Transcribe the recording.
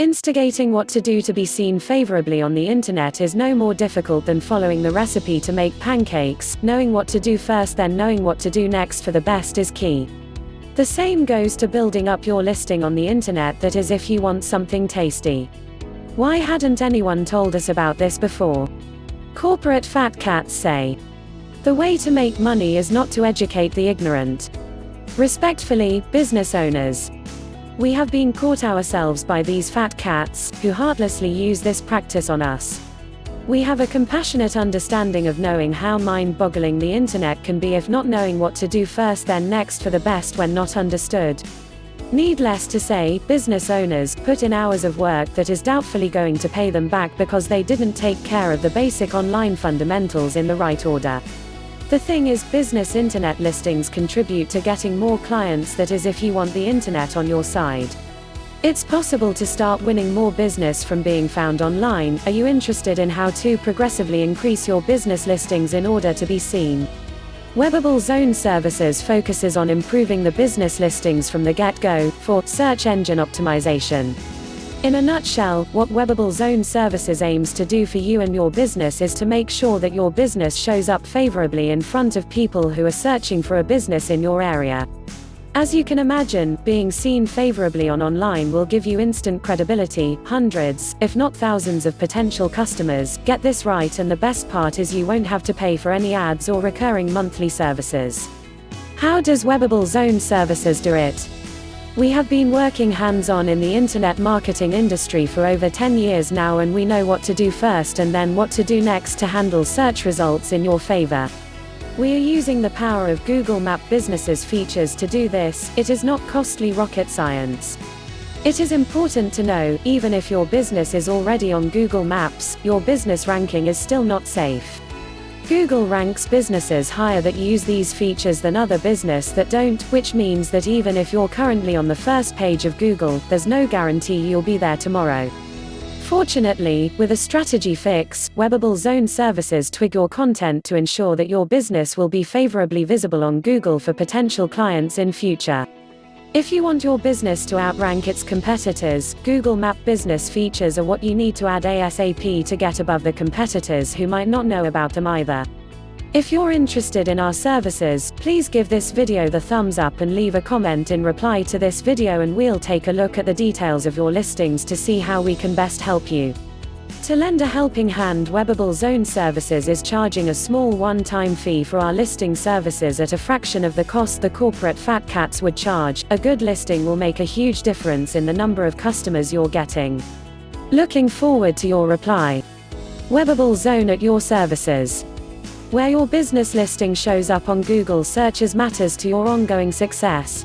Instigating what to do to be seen favorably on the internet is no more difficult than following the recipe to make pancakes. Knowing what to do first, then knowing what to do next for the best is key. The same goes to building up your listing on the internet, that is, if you want something tasty. Why hadn't anyone told us about this before? Corporate fat cats say. The way to make money is not to educate the ignorant. Respectfully, business owners. We have been caught ourselves by these fat cats, who heartlessly use this practice on us. We have a compassionate understanding of knowing how mind-boggling the internet can be if not knowing what to do first then next for the best when not understood. Needless to say, business owners put in hours of work that is doubtfully going to pay them back because they didn't take care of the basic online fundamentals in the right order. The thing is, business internet listings contribute to getting more clients, that is, if you want the internet on your side. It's possible to start winning more business from being found online. Are you interested in how to progressively increase your business listings in order to be seen? Web Herbals' own services focuses on improving the business listings from the get-go, for search engine optimization. In a nutshell, what Web Herbals' own services aims to do for you and your business is to make sure that your business shows up favorably in front of people who are searching for a business in your area. As you can imagine, being seen favorably online will give you instant credibility, hundreds, if not thousands of potential customers. Get this right, and the best part is you won't have to pay for any ads or recurring monthly services. How does Web Herbals' own services do it? We have been working hands-on in the internet marketing industry for over 10 years now, and we know what to do first and then what to do next to handle search results in your favor. We are using the power of Google Map Business's features to do this. It is not costly rocket science. It is important to know, even if your business is already on Google Maps, your business ranking is still not safe. Google ranks businesses higher that use these features than other business that don't, which means that even if you're currently on the first page of Google, there's no guarantee you'll be there tomorrow. Fortunately, with a strategy fix, Web Herbals' own services twig your content to ensure that your business will be favorably visible on Google for potential clients in future. If you want your business to outrank its competitors, Google Map Business features are what you need to add ASAP to get above the competitors who might not know about them either. If you're interested in our services, please give this video the thumbs up and leave a comment in reply to this video, and we'll take a look at the details of your listings to see how we can best help you. To lend a helping hand, Web Herbals' own services is charging a small one-time fee for our listing services at a fraction of the cost the corporate fat cats would charge. A good listing will make a huge difference in the number of customers you're getting. Looking forward to your reply. Web Herbals' own at your services. Where your business listing shows up on Google searches matters to your ongoing success.